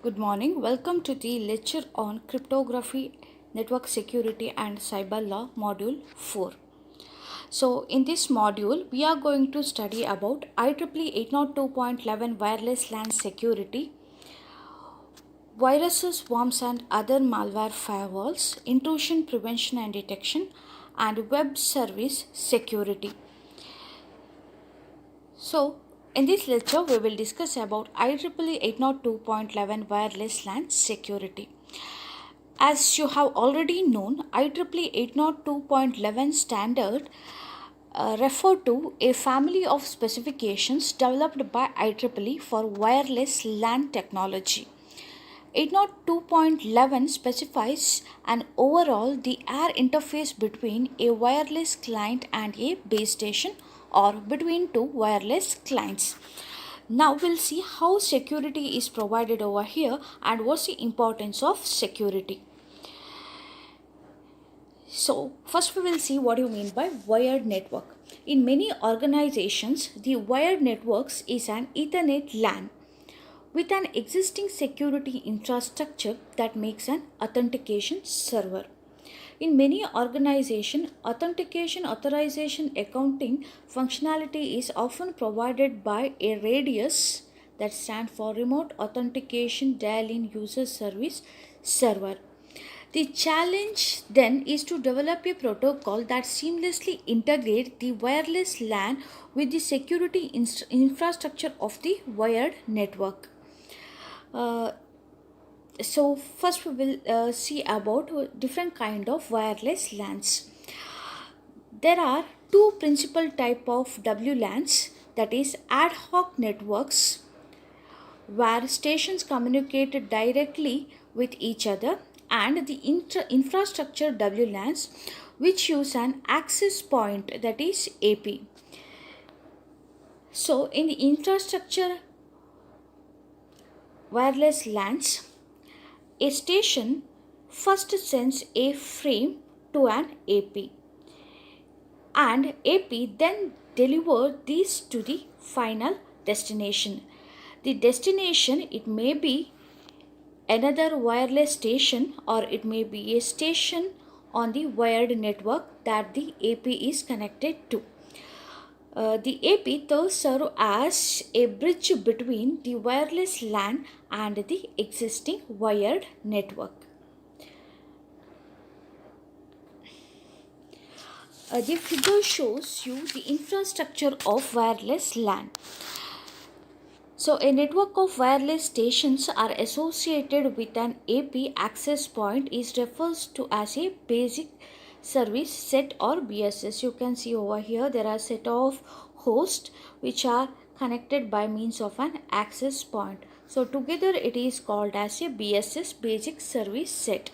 Good morning. Welcome to the lecture on cryptography, network security and cyber law module 4. So in this module we are going to study about IEEE 802.11 wireless LAN security, viruses, worms and other malware firewalls, intrusion prevention and detection and web service security. So in this lecture we will discuss about IEEE 802.11 wireless LAN security. As you have already known, IEEE 802.11 standard refer to a family of specifications developed by IEEE for wireless LAN technology. 802.11 specifies an overall the air interface between a wireless client and a base station or between two wireless clients. Now we'll see how security is provided over here and what's the importance of security. So first we will see what you mean by wired network. In many organizations, the wired networks is an Ethernet LAN with an existing security infrastructure that makes an authentication server. In many organizations, authentication, authorization, accounting functionality is often provided by a radius that stands for Remote Authentication Dial-in User Service Server. The challenge then is to develop a protocol that seamlessly integrates the wireless LAN with the security infrastructure of the wired network. So first we will see about different kind of wireless LANs. There are two principal type of WLANs, that is ad hoc networks where stations communicate directly with each other, and the infrastructure WLANs which use an access point, that is AP. So in the infrastructure wireless LANs, a station first sends a frame to an AP and AP then delivers these to the final destination. The destination, it may be another wireless station or it may be a station on the wired network that the AP is connected to. The AP thus serve as a bridge between the wireless LAN and the existing wired network. The figure shows you the infrastructure of wireless LAN. So a network of wireless stations are associated with an AP access point is refers to as a basic service set or BSS. You can see over here there are set of hosts which are connected by means of an access point. So together it is called as a BSS, basic service set.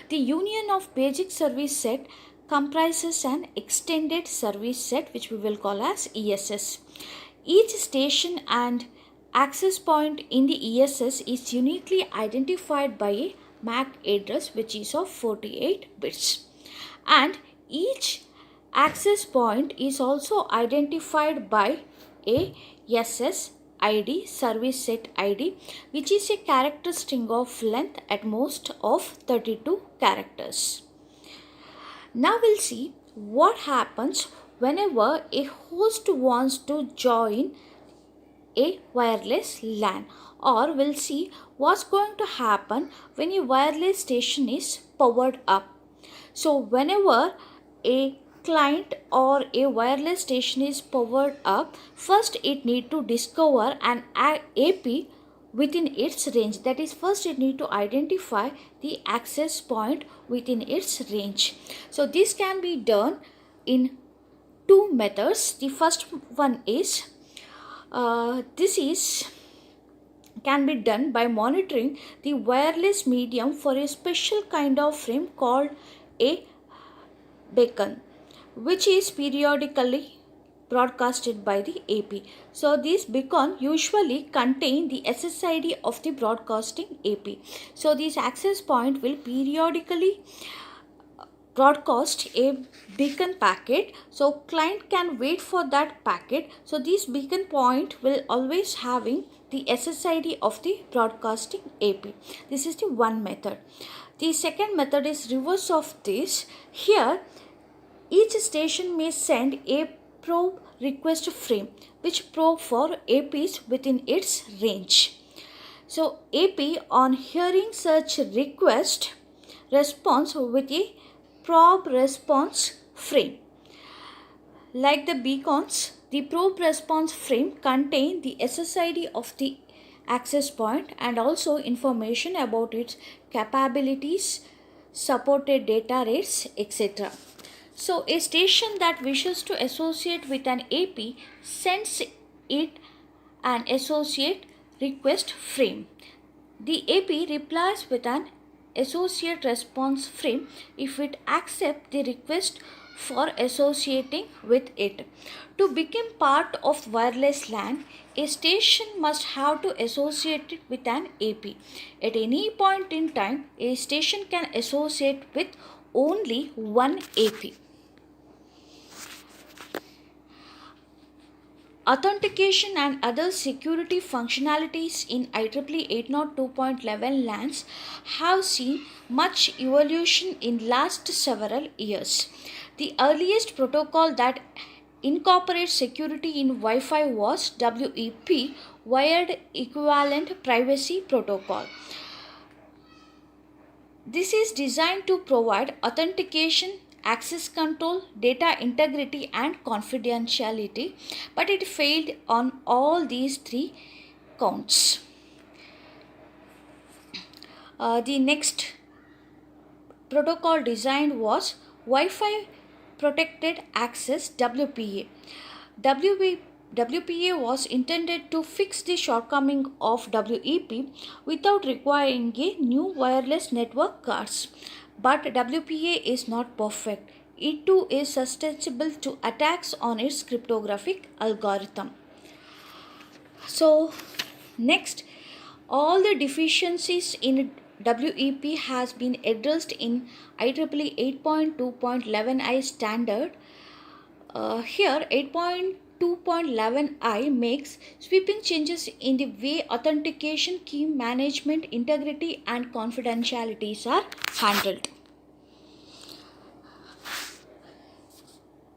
The union of basic service set comprises an extended service set which we will call as ESS. Each station and access point in the ESS is uniquely identified by a MAC address which is of 48 bits, and each access point is also identified by a SSID, service set ID, which is a character string of length at most of 32 characters. Now we'll see what happens whenever a host wants to join a wireless LAN, or we'll see what's going to happen when a wireless station is powered up. So whenever a client or a wireless station is powered up, first it need to discover an AP within its range. That is, first it need to identify the access point within its range. So this can be done in two methods. The first one is can be done by monitoring the wireless medium for a special kind of frame called a beacon, which is periodically broadcasted by the AP. So this beacon usually contain the SSID of the broadcasting AP. So this access point will periodically broadcast a beacon packet, so client can wait for that packet. So this beacon point will always having the SSID of the broadcasting AP. This is the one method. The second method is reverse of this. Here, each station may send a probe request frame which probe for APs within its range. So AP on hearing such request responds with a probe response frame. Like the beacons, the probe response frame contains the SSID of the access point and also information about its capabilities, supported data rates, etc. So a station that wishes to associate with an AP sends it an associate request frame. The AP replies with an associate response frame if it accepts the request for associating with it. To become part of wireless LAN, a station must have to associate it with an AP. At any point in time, a station can associate with only one AP. Authentication and other security functionalities in IEEE 802.11 LANs have seen much evolution in last several years. The earliest protocol that incorporates security in Wi-Fi was WEP, Wired Equivalent Privacy Protocol. This is designed to provide authentication, access control, data integrity and confidentiality, but it failed on all these three counts. The next protocol designed was Wi-Fi Protected Access WPA. WPA was intended to fix the shortcoming of WEP without requiring a new wireless network cards. But WPA is not perfect. It too is susceptible to attacks on its cryptographic algorithm. So next, all the deficiencies in WEP has been addressed in IEEE 8.2.11i standard. Here 8.2.11i makes sweeping changes in the way authentication, key management, integrity and confidentialities are handled.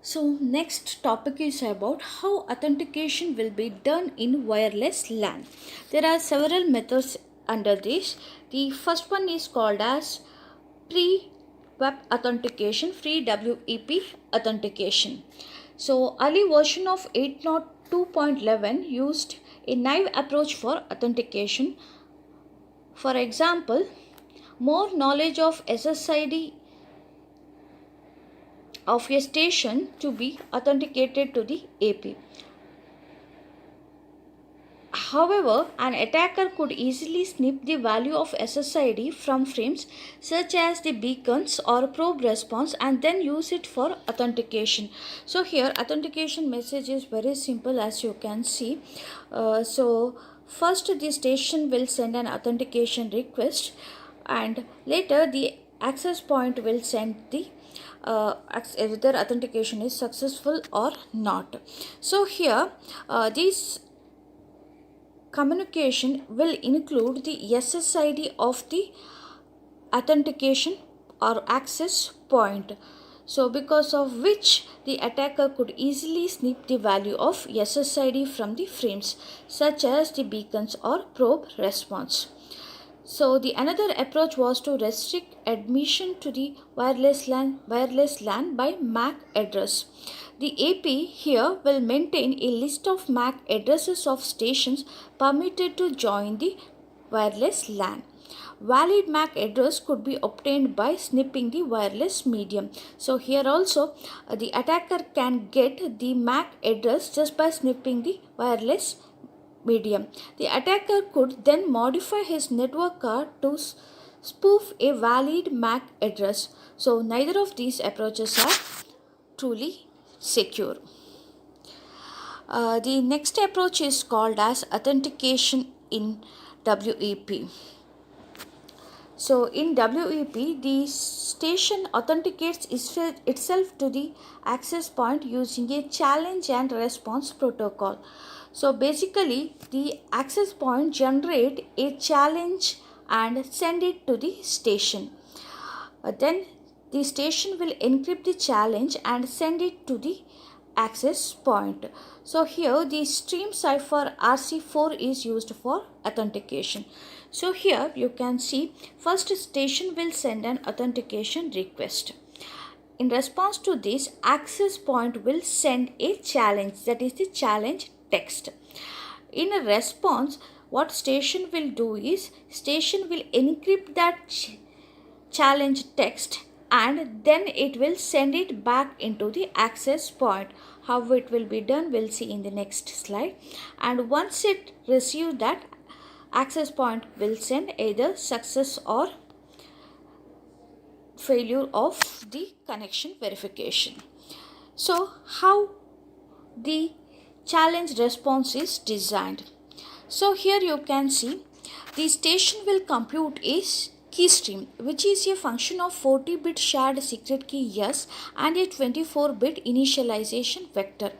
So next topic is about how authentication will be done in wireless LAN. There are several methods under this. The first one is called as pre-web authentication, free WEP authentication. So early version of 802.11 used a naive approach for authentication. For example, more knowledge of SSID of a station to be authenticated to the AP. However, an attacker could easily snip the value of SSID from frames such as the beacons or probe response and then use it for authentication. So here authentication message is very simple, as you can see. So first the station will send an authentication request and later the access point will send the whether authentication is successful or not. So here this communication will include the SSID of the authentication or access point. So because of which the attacker could easily snip the value of SSID from the frames such as the beacons or probe response. So the another approach was to restrict admission to the wireless LAN by MAC address. The AP here will maintain a list of MAC addresses of stations permitted to join the wireless LAN. Valid MAC address could be obtained by snipping the wireless medium. So here also the attacker can get the MAC address just by snipping the wireless medium. The attacker could then modify his network card to spoof a valid MAC address. So neither of these approaches are truly secure. The next approach is called as authentication in WEP. So in WEP, the station authenticates itself to the access point using a challenge and response protocol. So basically the access point generate a challenge and send it to the station. Then the station will encrypt the challenge and send it to the access point. So here the stream cipher RC4 is used for authentication. So here you can see first station will send an authentication request. In response to this, access point will send a challenge, that is the challenge text. In a response, what station will do is station will encrypt that challenge text and then it will send it back into the access point. How it will be done we'll see in the next slide. And once it receives that, access point will send either success or failure of the connection verification. So how the challenge response is designed. So here you can see the station will compute a key stream, which is a function of 40-bit shared secret key yes and a 24-bit initialization vector.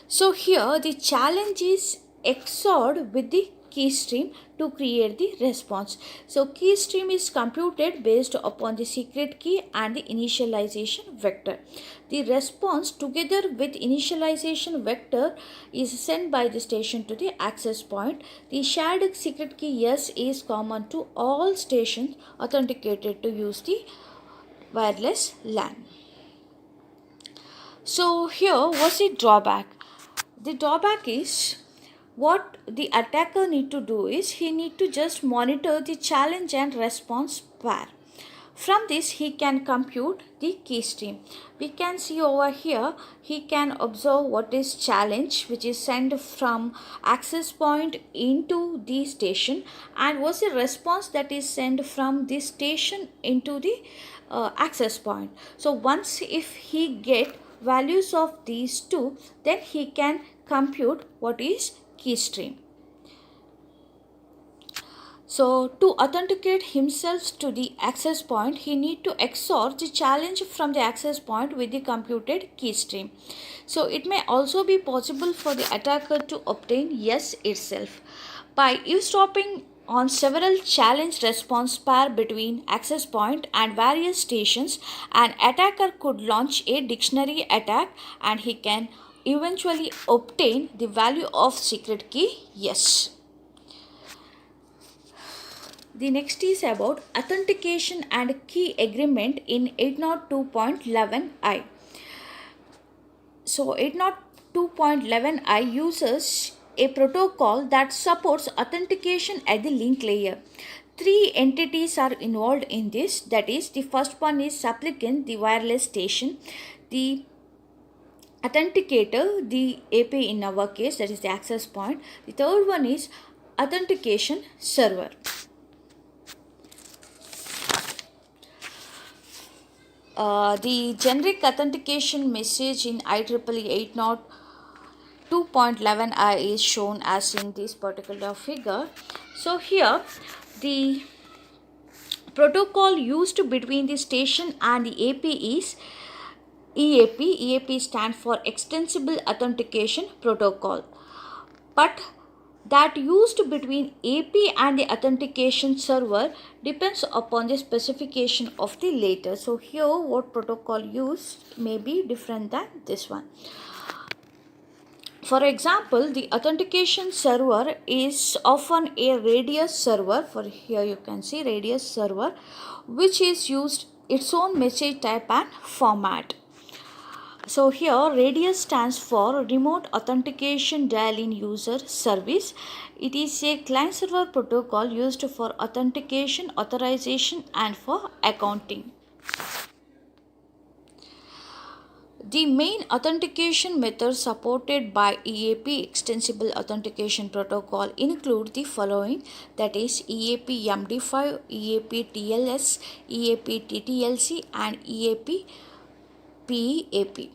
So here the challenge is XORed with the key stream to create the response. So key stream is computed based upon the secret key and the initialization vector. The response together with initialization vector is sent by the station to the access point. The shared secret key yes is common to all stations authenticated to use the wireless LAN. So here what's the drawback? The drawback is what the attacker need to do is he need to just monitor the challenge and response pair. From this he can compute the key stream. We can see over here he can observe what is challenge which is sent from access point into the station and what's the response that is sent from the station into the access point. So once if he get values of these two, then he can compute what is key stream. So to authenticate himself to the access point, he need to XOR the challenge from the access point with the computed key stream. So it may also be possible for the attacker to obtain yes itself. By eavesdropping on several challenge response pair between access point and various stations, an attacker could launch a dictionary attack and he can eventually obtain the value of secret key yes. The next is about authentication and key agreement in 802.11i. So 802.11i uses a protocol that supports authentication at the link layer. Three entities are involved in this, that is the first one is supplicant, the wireless station, the authenticator, the AP in our case, that is the access point. The third one is authentication server. The generic authentication message in IEEE 802.11i is shown as in this particular figure. So here the protocol used between the station and the AP is EAP. EAP stands for Extensible Authentication Protocol. But that used between AP and the authentication server depends upon the specification of the latter. So here what protocol used may be different than this one. For example, the authentication server is often a radius server. For here you can see radius server, which is used its own message type and format. So here radius stands for Remote Authentication Dial-in User Service. It is a client server protocol used for authentication, authorization and for accounting. The main authentication methods supported by EAP Extensible Authentication Protocol include the following, that is EAP MD5, EAP TLS, EAP TTLC and EAP PAP.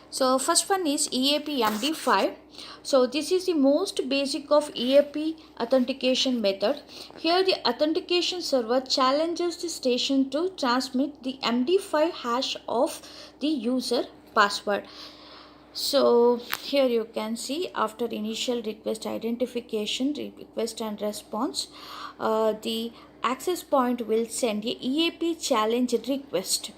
So first one is EAP MD5. So this is the most basic of EAP authentication method. Here the authentication server challenges the station to transmit the MD5 hash of the user password. So here you can see, after initial request identification, request and response, the access point will send a EAP challenge request.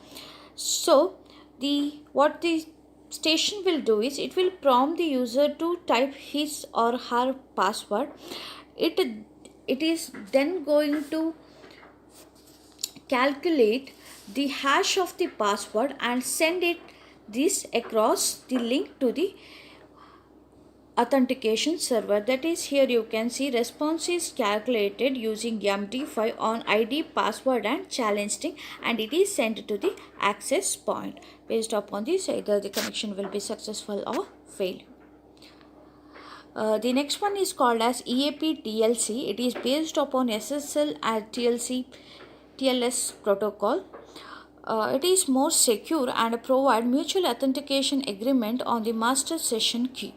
So the what the station will do is, it will prompt the user to type his or her password. It is then going to calculate the hash of the password and send it this across the link to the authentication server. That is, here you can see response is calculated using MD5 on ID, password and challenge string, and it is sent to the access point. Based upon this, either the connection will be successful or fail. The next one is called as EAP TLC. It is based upon SSL and TLS protocol. It is more secure and provide mutual authentication agreement on the master session key.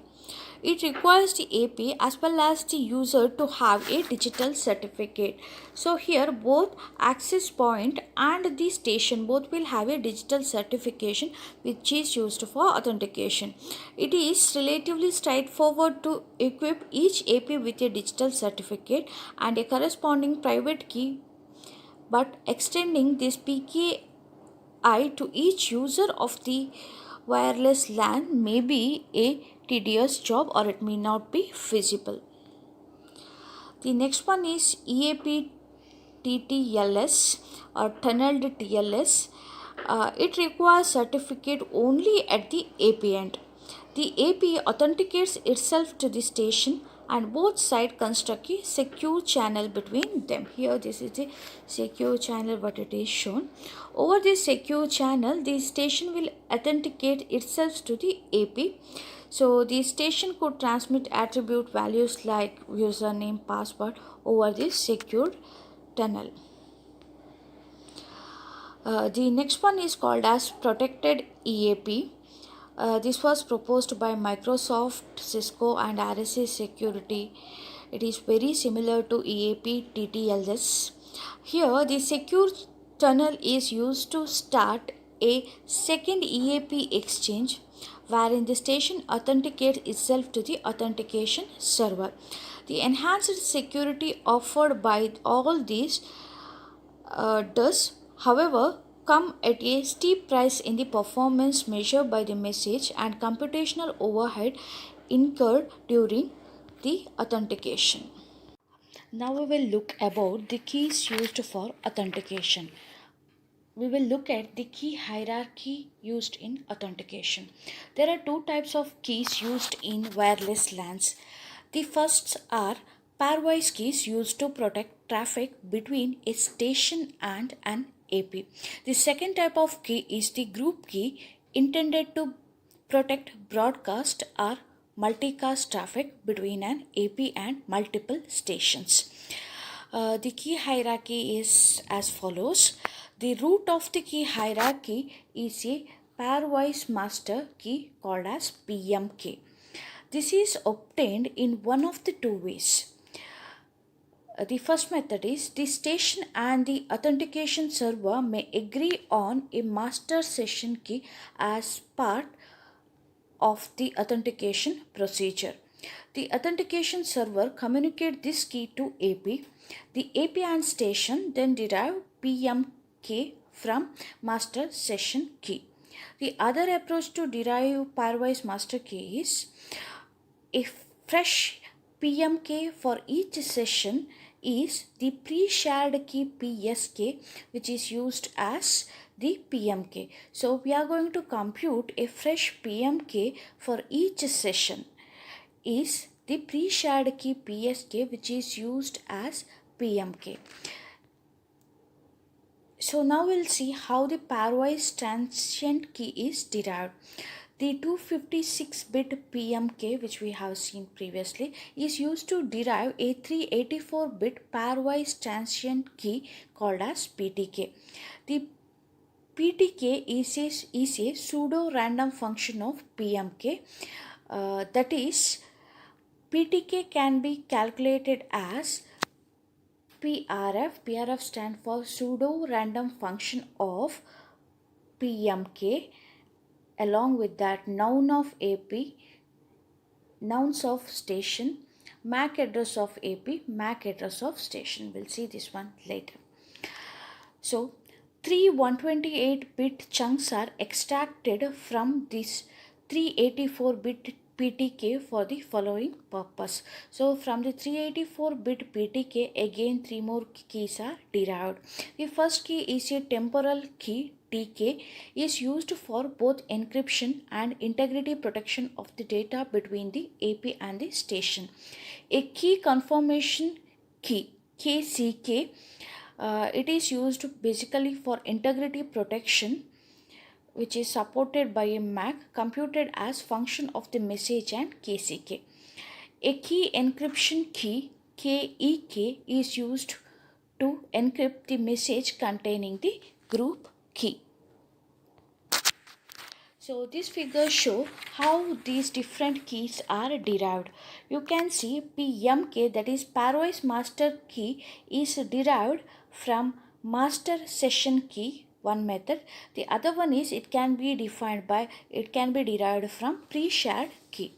It requires the AP as well as the user to have a digital certificate. So here both access point and the station both will have a digital certification which is used for authentication. It is relatively straightforward to equip each AP with a digital certificate and a corresponding private key, but extending this PKI to each user of the wireless LAN may be a tedious job, or it may not be feasible. The next one is EAP TTLS or tunneled TLS. It requires certificate only at the AP end. The AP authenticates itself to the station and both sides construct a secure channel between them. Here this is the secure channel what it is shown. Over this secure channel, the station will authenticate itself to the AP. So the station could transmit attribute values like username, password over this secured tunnel. The next one is called as protected EAP. This was proposed by Microsoft, Cisco and RSA Security. It is very similar to EAP TTLS. Here the secure tunnel is used to start a second EAP exchange wherein the station authenticates itself to the authentication server. The enhanced security offered by all these does, however, come at a steep price in the performance measured by the message and computational overhead incurred during the authentication. Now we will look about the keys used for authentication. We will look at the key hierarchy used in authentication. There are two types of keys used in wireless LANs. The first are pairwise keys used to protect traffic between a station and an AP. The second type of key is the group key, intended to protect broadcast or multicast traffic between an AP and multiple stations. The key hierarchy is as follows. The root of the key hierarchy is a pairwise master key called as PMK. This is obtained in one of the two ways. The first method is the station and the authentication server may agree on a master session key as part of the authentication procedure. The authentication server communicates this key to AP. The AP and station then derive PMK from master session key. The other approach to derive pairwise master key is a fresh PMK for each session is the pre-shared key PSK, which is used as the PMK. So we are going to compute a fresh PMK for each session is the pre-shared key PSK, which is used as PMK. So now we'll see how the pairwise transient key is derived. The 256-bit PMK, which we have seen previously, is used to derive a 384-bit pairwise transient key called as PTK. The PTK is a pseudo-random function of PMK. That is, PTK can be calculated as PRF. PRF stands for pseudo-random function of PMK along with that noun of AP, nouns of station, MAC address of AP, MAC address of station. We'll see this one later. So, three 128-bit chunks are extracted from this 384-bit PTK for the following purpose. So, from the 384-bit PTK, again 3 more keys are derived. The first key is a temporal key. TK is used for both encryption and integrity protection of the data between the AP and the station. A key confirmation key, KCK, it is used basically for integrity protection, which is supported by a MAC computed as function of the message and KCK. A key encryption key, KEK, is used to encrypt the message containing the group key. So this figure show how these different keys are derived. You can see PMK, that is pairwise master key, is derived from master session key, one method. The other one is it can be derived from pre-shared key.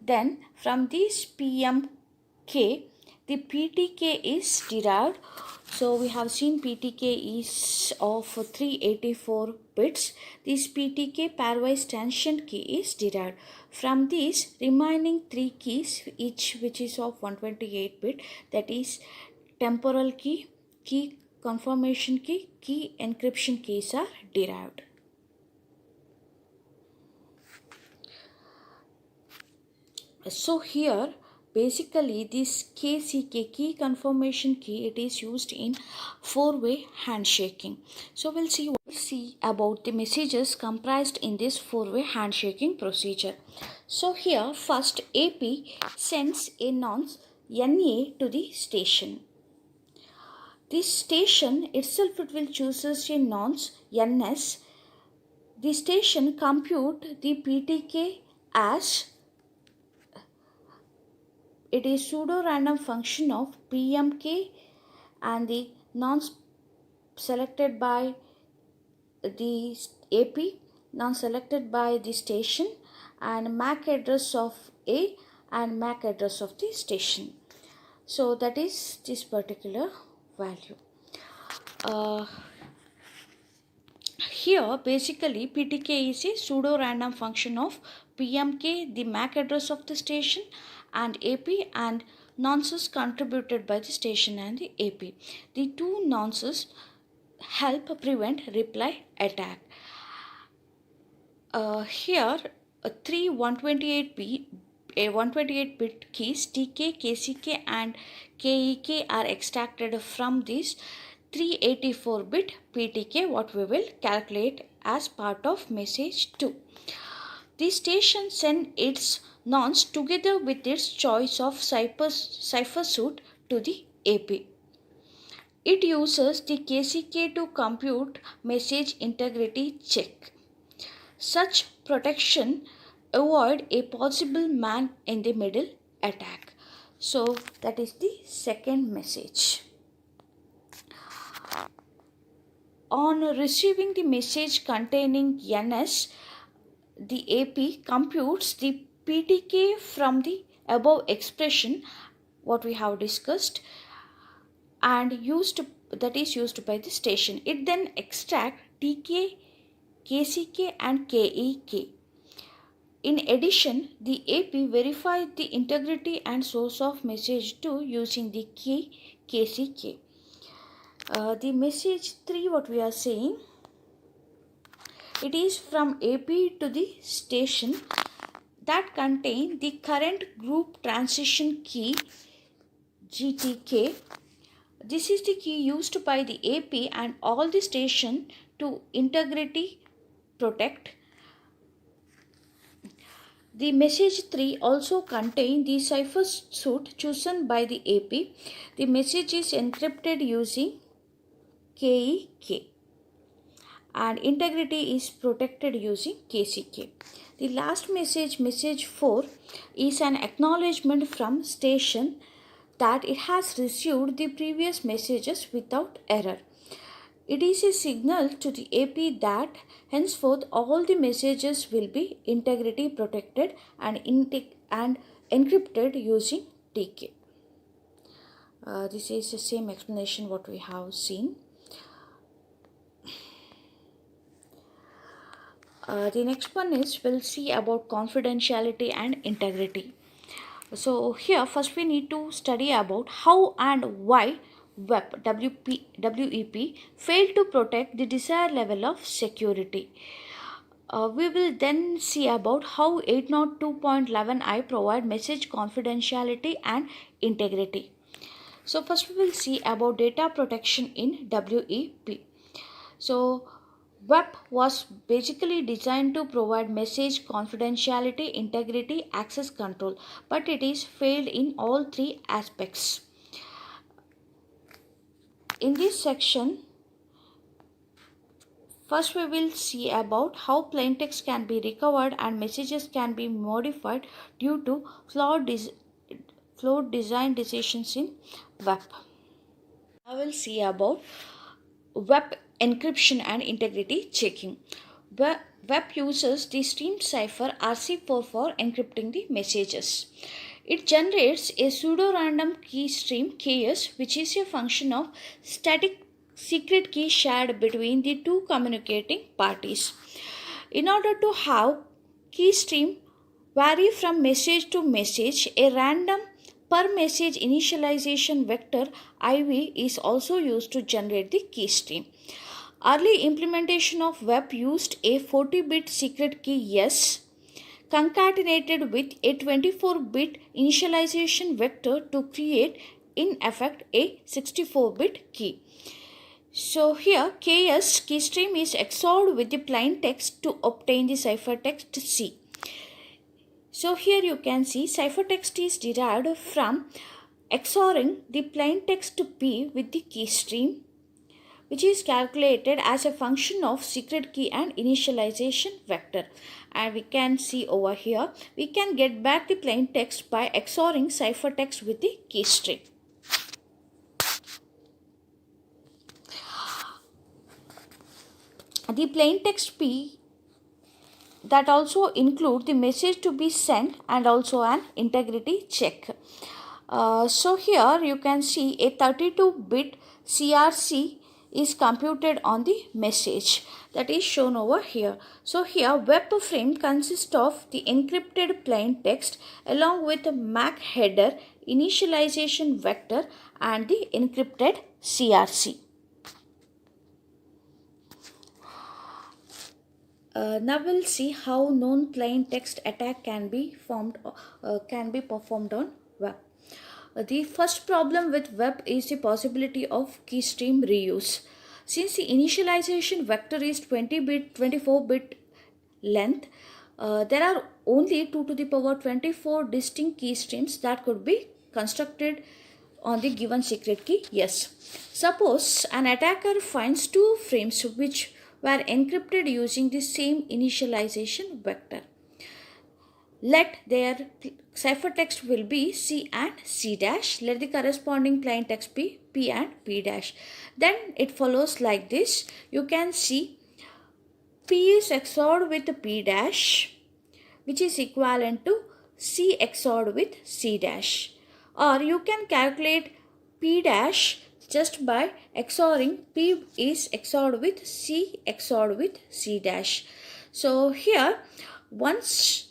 Then from this PMK, the PTK is derived. So we have seen PTK is of 384 bits. This PTK pairwise transient key is derived. From these remaining 3 keys, each which is of 128 bit, that is temporal key, key confirmation key, key encryption keys are derived. So here basically this KCK, key confirmation key, it is used in 4-way handshaking. So we'll see about the messages comprised in this 4-way handshaking procedure. So here first AP sends a nonce NA to the station. This station itself, it will chooses a nonce NS. The station compute the PTK as it is pseudo-random function of PMK and the nonce selected by the AP, nonce selected by the station, and MAC address of A and MAC address of the station. So that is this particular value. Here basically PTK is a pseudo-random function of PMK, the MAC address of the station, and AP, and nonces contributed by the station and the AP. The two nonces help prevent reply attack. Here 3 128-bit keys TK, KCK and KEK are extracted from this 384-bit PTK, what we will calculate as part of message 2. The station sends its nonce together with its choice of cipher suit to the AP. It uses the KCK to compute message integrity check. Such protection avoid a possible man in the middle attack. So that is the second message. On receiving the message containing NS, the AP computes the PTK from the above expression what we have discussed and used by the station. It then extracts TK, KCK and KEK. In addition, the AP verifies the integrity and source of message 2 using the key KCK. The message 3, what we are saying, it is from AP to the station that contain the current group transition key GTK. This is the key used by the AP and all the station to integrity protect. The message 3 also contains the cipher suit chosen by the AP. The message is encrypted using KEK and integrity is protected using KCK. The last message, message 4, is an acknowledgement from station that it has received the previous messages without error. It is a signal to the AP that henceforth all the messages will be integrity protected and encrypted using TK. This is the same explanation what we have seen. The next one is we'll see about confidentiality and integrity. So here first we need to study about how and why WEP failed to protect the desired level of security. We will then see about how 802.11i provide message confidentiality and integrity. So first we will see about data protection in WEP. So WEP was basically designed to provide message confidentiality, integrity, access control, but it is failed in all three aspects. In this section, first we will see about how plain text can be recovered and messages can be modified due to flawed design decisions in WEP. I will see about WEP encryption and integrity checking. WEP uses the streamed cipher RC4 for encrypting the messages. It generates a pseudo-random key stream KS, which is a function of static secret key shared between the two communicating parties. In order to have key stream vary from message to message, a random per message initialization vector IV is also used to generate the key stream. Early implementation of WEP used a 40-bit secret key S concatenated with a 24-bit initialization vector to create in effect a 64-bit key. So here KS keystream is XORed with the plain text to obtain the ciphertext C. So here you can see ciphertext is derived from XORing the plain text P with the keystream, which is calculated as a function of secret key and initialization vector. And we can see over here, we can get back the plain text by XORing ciphertext with the keystream. The plain text P that also include the message to be sent and also an integrity check. So here you can see a 32-bit CRC is computed on the message that is shown over here. So here WEP frame consists of the encrypted plain text along with the MAC header, initialization vector and the encrypted CRC. Now we'll see how known plain text attack can be performed on WEP. The first problem with WEP is the possibility of keystream reuse. Since the initialization vector is 24-bit length, there are only 2 to the power 24 distinct keystreams that could be constructed on the given secret key. Yes. Suppose an attacker finds 2 frames which were encrypted using the same initialization vector. Let their ciphertext will be C and C dash. Let the corresponding plain text be P and P dash. Then it follows like this. You can see P is XORed with P dash, which is equivalent to C XORed with C dash. Or you can calculate P dash just by XORing P is XORed with C XORed with C dash. So here once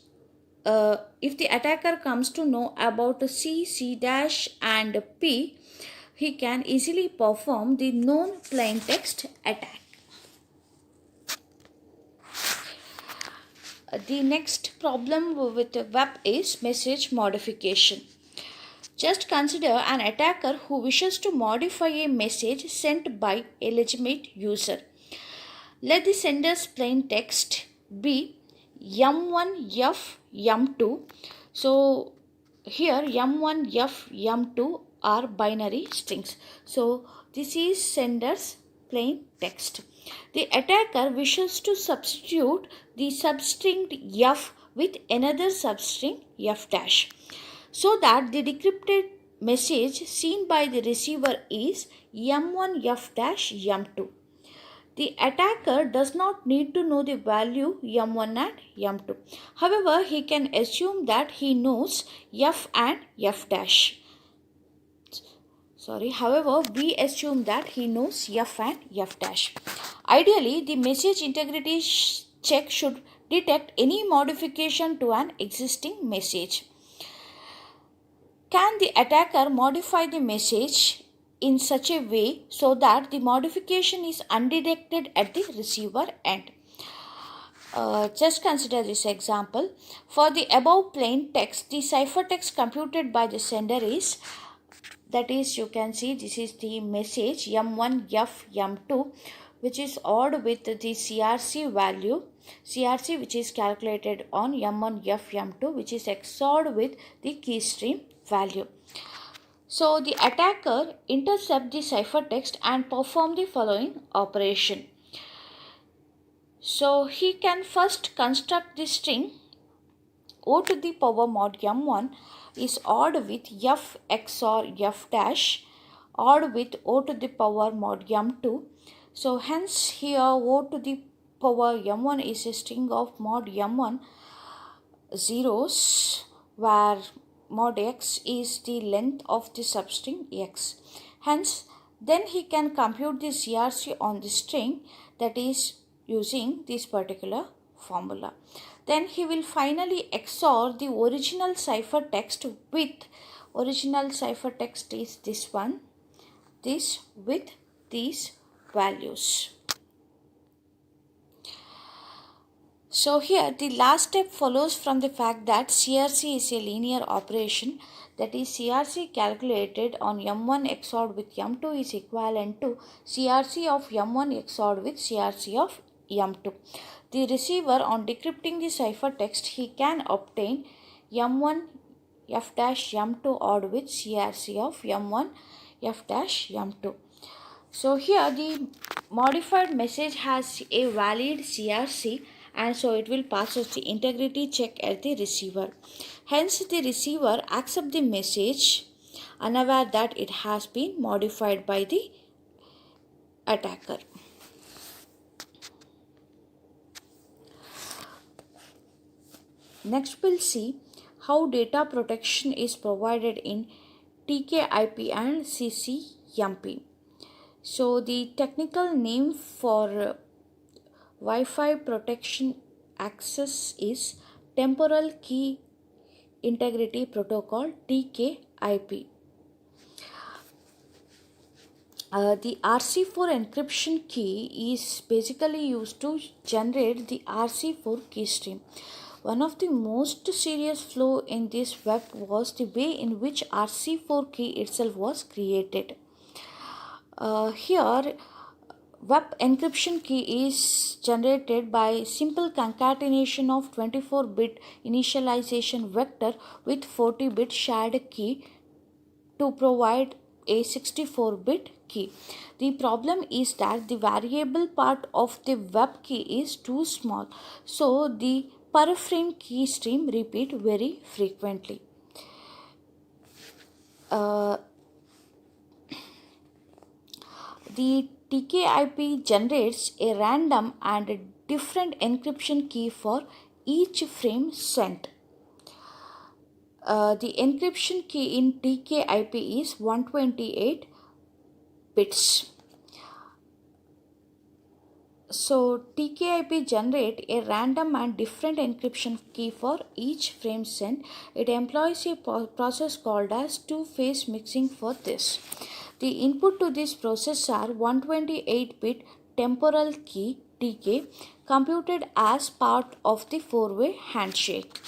if the attacker comes to know about C, C dash and P, he can easily perform the known plain text attack. The next problem with WEP is message modification. Just consider an attacker who wishes to modify a message sent by a legitimate user. Let the sender's plain text be M1F M2. So here M1F M2 are binary strings. So this is sender's plain text. The attacker wishes to substitute the substring F with another substring F dash, so that the decrypted message seen by the receiver is M1 F dash M2. The attacker does not need to know the value m1 and m2. However, he can assume that he knows f and f dash. However, we assume that he knows f and f dash. Ideally, the message integrity check should detect any modification to an existing message. Can the attacker modify the message in such a way so that the modification is undetected at the receiver end? Just consider this example. For the above plain text, the ciphertext computed by the sender is, that is, you can see this is the message m1 f m2, which is odd with the CRC value, CRC which is calculated on m1 f m2, which is XORed with the key stream value. So the attacker intercepts the ciphertext and perform the following operation. So he can first construct the string O to the power mod m1 is odd with f XOR f dash, odd with O to the power mod m2. So hence here O to the power m1 is a string of mod m1 zeros, where mod x is the length of the substring x. Hence, then he can compute the CRC on the string, that is using this particular formula. Then he will finally XOR the original ciphertext with, original ciphertext is this one, this with these values. So here the last step follows from the fact that CRC is a linear operation, that is CRC calculated on m1 XORed with m2 is equivalent to CRC of m1 XORed with CRC of m2. The receiver, on decrypting the ciphertext, he can obtain m1 f dash m2 odd with CRC of m1 f dash m2. So here the modified message has a valid CRC, and so it will pass us the integrity check at the receiver. Hence the receiver accepts the message unaware that it has been modified by the attacker. Next we'll see how data protection is provided in TKIP and CCMP. So the technical name for Wi-Fi protection access is Temporal Key Integrity Protocol, TKIP. The RC4 encryption key is basically used to generate the RC4 key stream. One of the most serious flaw in this web was the way in which RC4 key itself was created. Here, web encryption key is generated by simple concatenation of 24-bit initialization vector with 40-bit shared key to provide a 64-bit key. The problem is that the variable part of the web key is too small, so the per frame key stream repeat very frequently. The TKIP generates a random and a different encryption key for each frame sent. The encryption key in TKIP is 128 bits. So TKIP generate a random and different encryption key for each frame sent. It employs a process called as two-phase mixing for this. The input to this process are 128-bit temporal key TK computed as part of the four-way handshake.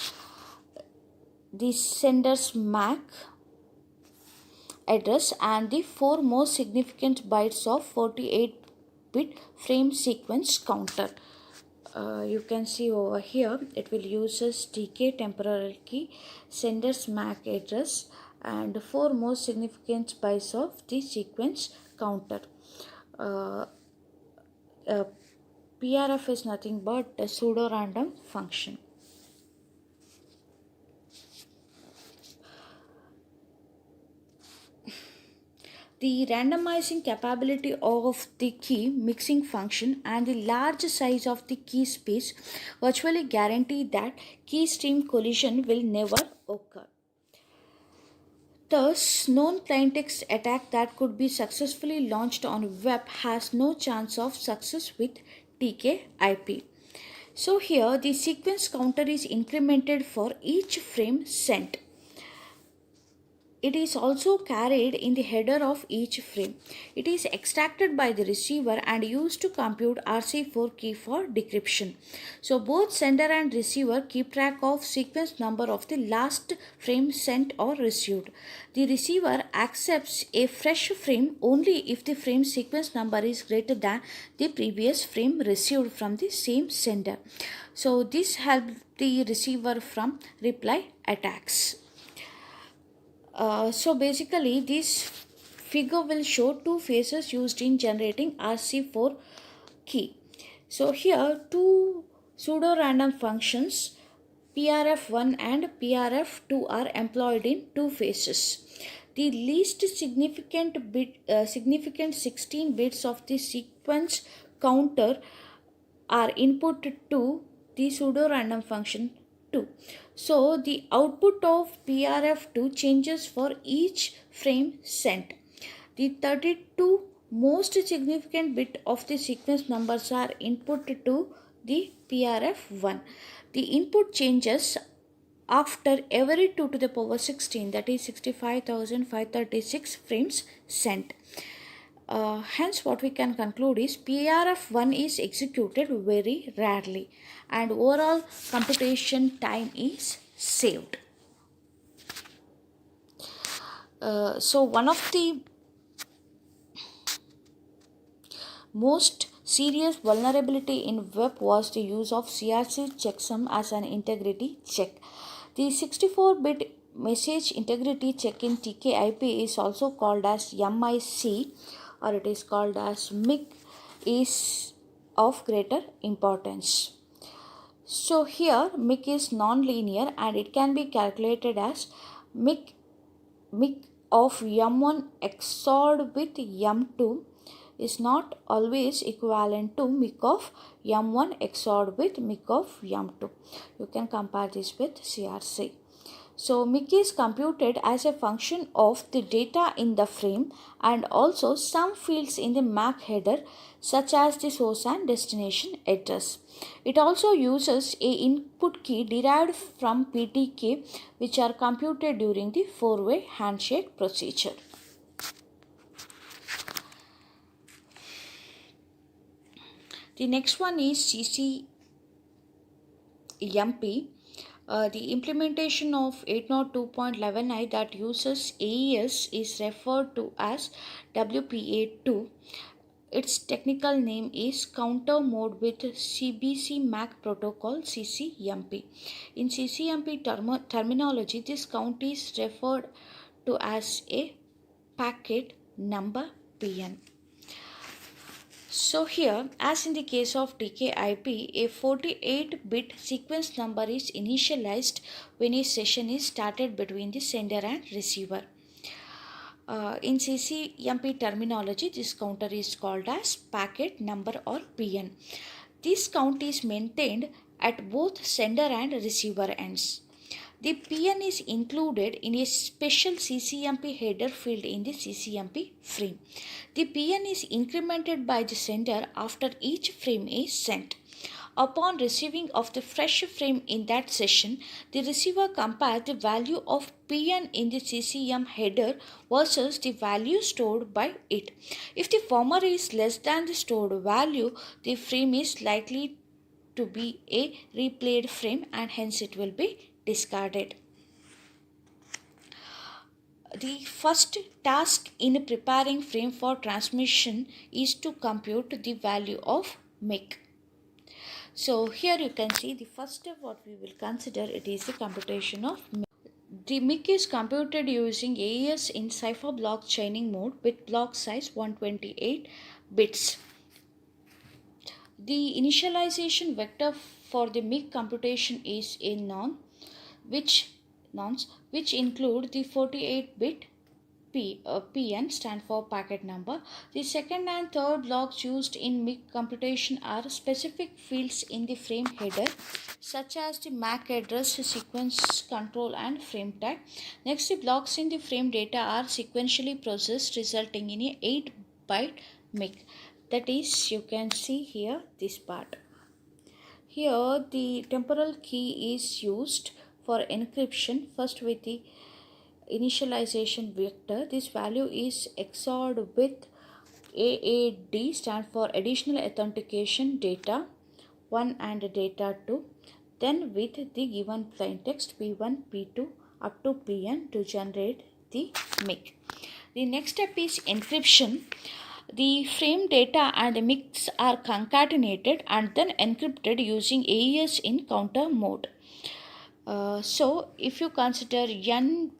The sender's MAC address and the four most significant bytes of 48-bit frame sequence counter. You can see over here it will use TK temporal key, sender's MAC address, and four most significant bytes of the sequence counter. PRF is nothing but a pseudo random function. The randomizing capability of the key mixing function and the large size of the key space virtually guarantee that key stream collision will never occur. Thus, known plaintext attack that could be successfully launched on web has no chance of success with TKIP. So here the sequence counter is incremented for each frame sent. It is also carried in the header of each frame. It is extracted by the receiver and used to compute RC4 key for decryption. So both sender and receiver keep track of sequence number of the last frame sent or received. The receiver accepts a fresh frame only if the frame sequence number is greater than the previous frame received from the same sender. So this helps the receiver from reply attacks. So basically this figure will show two phases used in generating RC4 key. So here two pseudo-random functions PRF1 and PRF2 are employed in two phases. The least significant 16 bits of the sequence counter are input to the pseudo-random function 2. So the output of PRF2 changes for each frame sent. The 32 most significant bit of the sequence numbers are input to the PRF1. The input changes after every 2 to the power 16, that is 65,536 frames sent. Hence what we can conclude is PRF1 is executed very rarely and overall computation time is saved. So one of the most serious vulnerability in web was the use of CRC checksum as an integrity check. The 64-bit message integrity check in TKIP is also called as MIC, or it is called as MIC, is of greater importance. So here MIC is non-linear and it can be calculated as MIC of M1 XORed with M2 is not always equivalent to MIC of M1 XORed with MIC of M2. You can compare this with CRC. So MIC is computed as a function of the data in the frame and also some fields in the MAC header such as the source and destination address. It also uses a input key derived from PTK which are computed during the four-way handshake procedure. The next one is CCMP. The implementation of 802.11i that uses AES is referred to as WPA2. Its technical name is Counter Mode with CBC MAC Protocol CCMP. In CCMP terminology, this count is referred to as a packet number PN. So here, as in the case of TKIP, a 48-bit sequence number is initialized when a session is started between the sender and receiver. In CCMP terminology, this counter is called as packet number or PN. This count is maintained at both sender and receiver ends. The PN is included in a special CCMP header field in the CCMP frame. The PN is incremented by the sender after each frame is sent. Upon receiving of the fresh frame in that session, the receiver compares the value of PN in the CCM header versus the value stored by it. If the former is less than the stored value, the frame is likely to be a replayed frame and hence it will be discarded. The first task in preparing frame for transmission is to compute the value of MIC. So here you can see the first step what we will consider, it is the computation of MIC. The MIC is computed using AES in cipher block chaining mode with block size 128 bits. The initialization vector for the MIC computation is a nonce which include the 48-bit PN stand for packet number. The second and third blocks used in MIC computation are specific fields in the frame header, such as the MAC address, sequence control, and frame tag. Next, the blocks in the frame data are sequentially processed, resulting in a 8-byte MIC. That is, you can see here this part. Here, the temporal key is used for encryption, first with the initialization vector. This value is XORed with AAD, stand for additional authentication data 1 and data 2, then with the given plain text P1, P2 up to Pn to generate the MIC. The next step is encryption. The frame data and MICs are concatenated and then encrypted using AES in counter mode. So if you consider n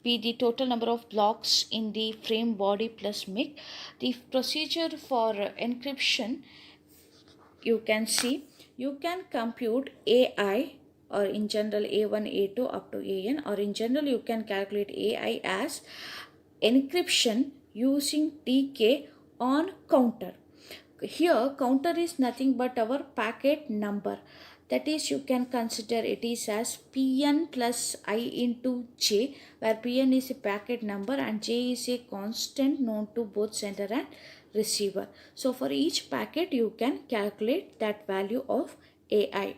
be the total number of blocks in the frame body plus MIC, the procedure for encryption, you can see, you can compute AI, or in general A1, A2 up to AN, or in general you can calculate AI as encryption using TK on counter. Here counter is nothing but our packet number. That is, you can consider it is as Pn plus I into J, where Pn is a packet number and J is a constant known to both sender and receiver. So for each packet you can calculate that value of AI.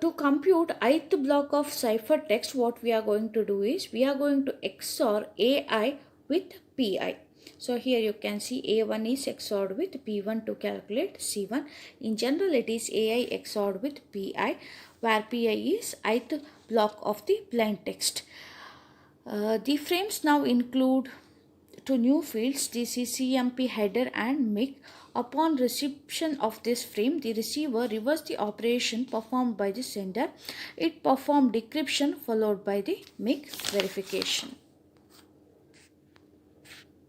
To compute ith block of ciphertext, what we are going to do is we are going to XOR AI with PI. So here you can see A1 is XORed with P1 to calculate C1. In general, it is AI XORed with PI, where PI is ith block of the plain text. The frames now include two new fields, the CCMP header and MIC. Upon reception of this frame, the receiver reversed the operation performed by the sender. It performed decryption followed by the MIC verification.